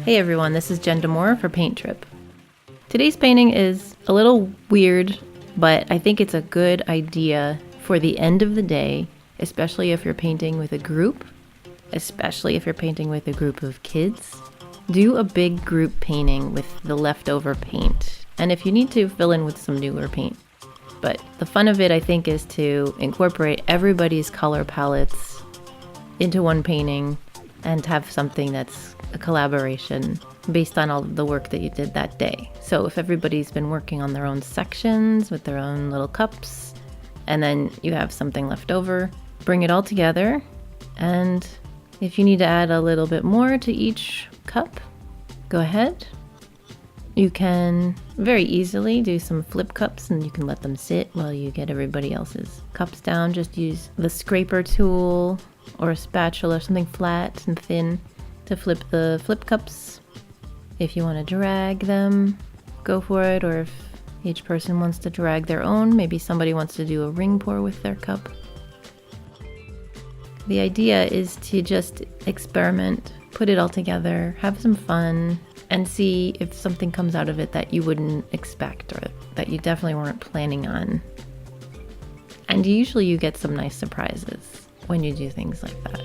Hey everyone, this is Jen Demore for Paint Trip. Today's painting is a little weird, but I think it's a good idea for the end of the day, especially if you're painting with a group, especially if you're painting with a group of kids. Do a big group painting with the leftover paint, and if you need to, fill in with some newer paint. But the fun of it, I think, is to incorporate everybody's color palettes into one painting and have something that's a collaboration based on all the work that you did that day. So if everybody's been working on their own sections with their own little cups, and then you have something left over, bring it all together. And if you need to add a little bit more to each cup, go ahead. You can very easily do some flip cups, and you can let them sit while you get everybody else's cups down. Just use the scraper tool or a spatula, something flat and thin, to flip the flip cups. If you want to drag them, go for it. Or if each person wants to drag their own, maybe somebody wants to do a ring pour with their cup. The idea is to just experiment, put it all together, have some fun, and see if something comes out of it that you wouldn't expect or that you definitely weren't planning on. And usually you get some nice surprises when you do things like that.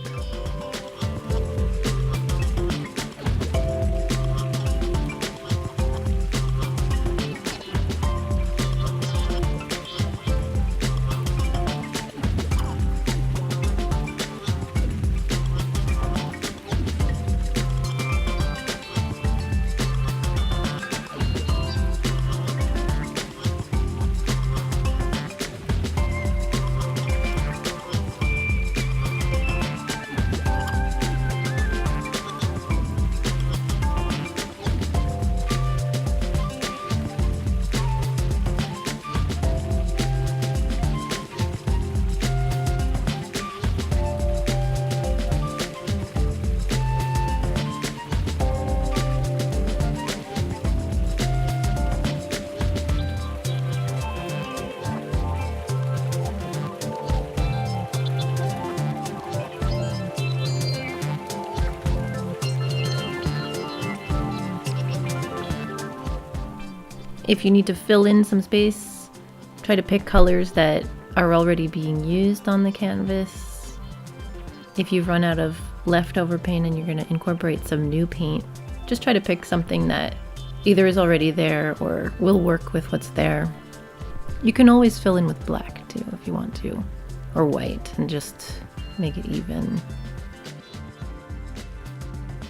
If you need to fill in some space, try to pick colors that are already being used on the canvas. If you've run out of leftover paint and you're going to incorporate some new paint, just try to pick something that either is already there or will work with what's there. You can always fill in with black too if you want to, or white, and just make it even.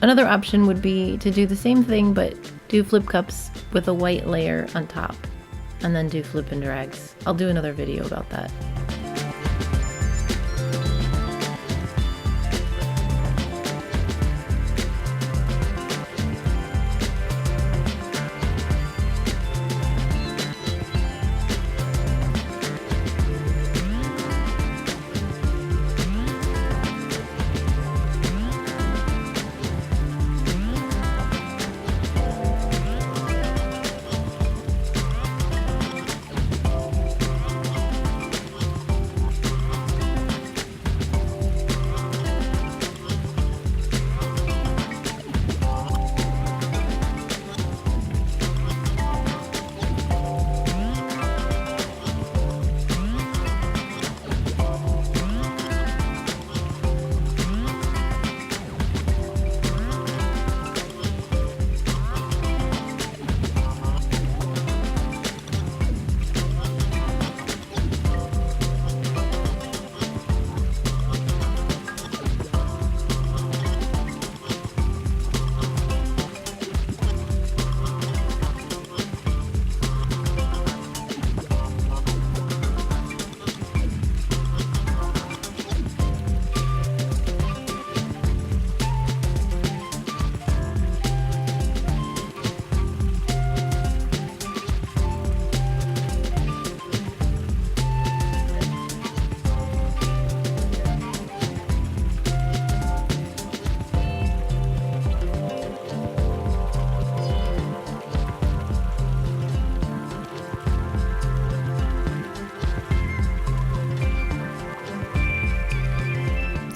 Another option would be to do the same thing, but do flip cups with a white layer on top, and then do flip and drags. I'll do another video about that.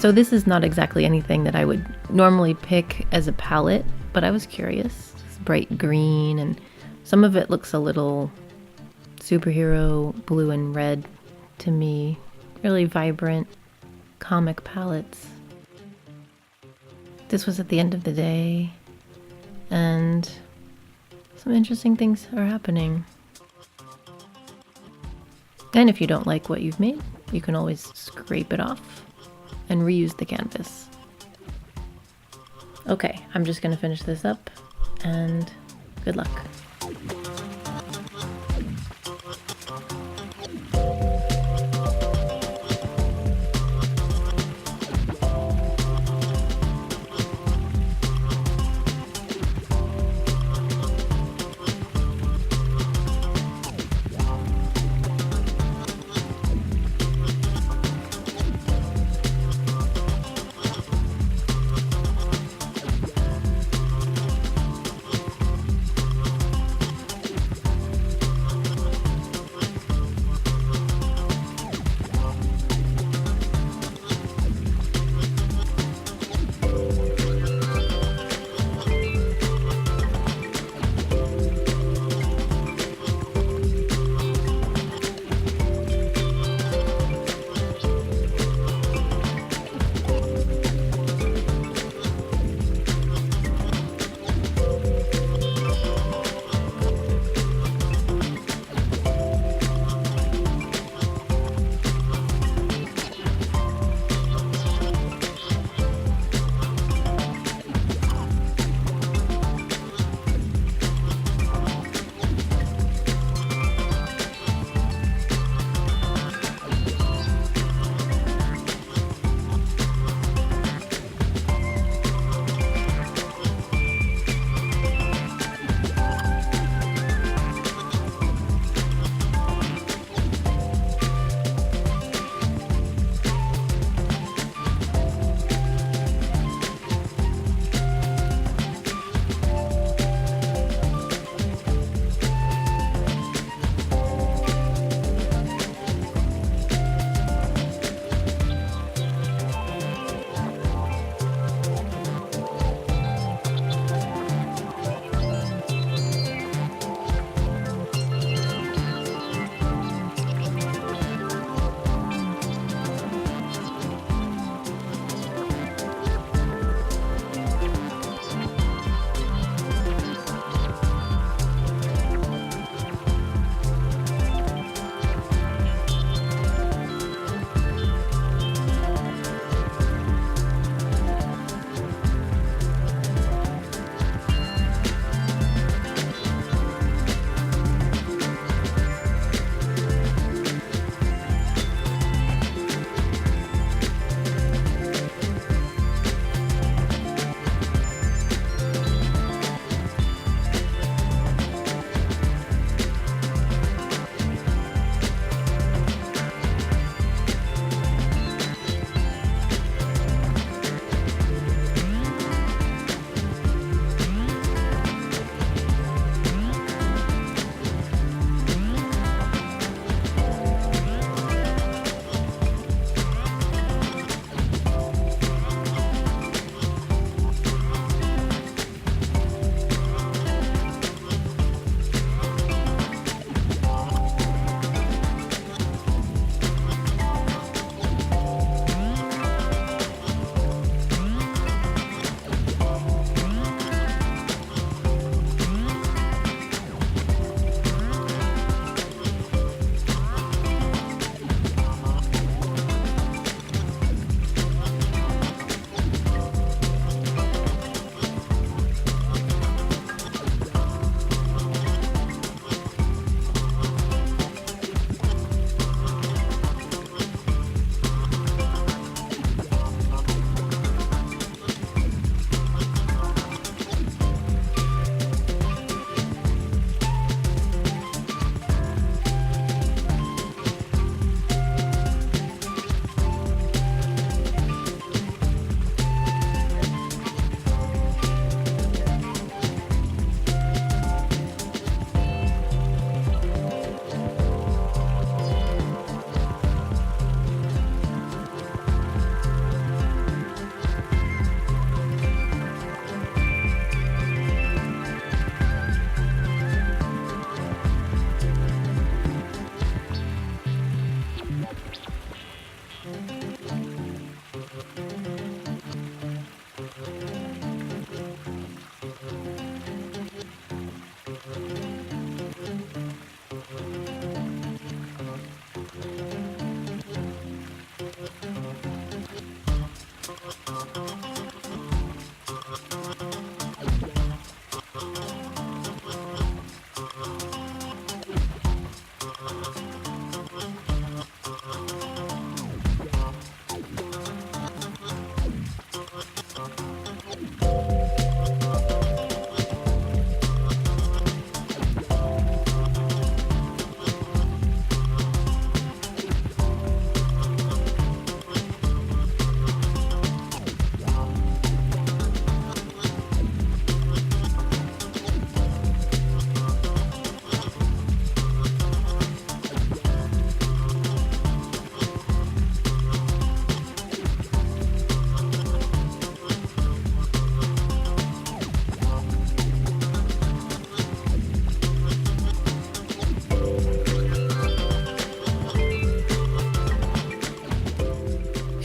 So this is not exactly anything that I would normally pick as a palette, but I was curious. It's bright green, and some of it looks a little superhero blue and red to me. Really vibrant comic palettes. This was at the end of the day, and some interesting things are happening. And if you don't like what you've made, you can always scrape it off and reuse the canvas. Okay, I'm just gonna finish this up, and good luck.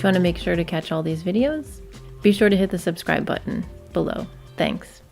If you want to make sure to catch all these videos, be sure to hit the subscribe button below. Thanks.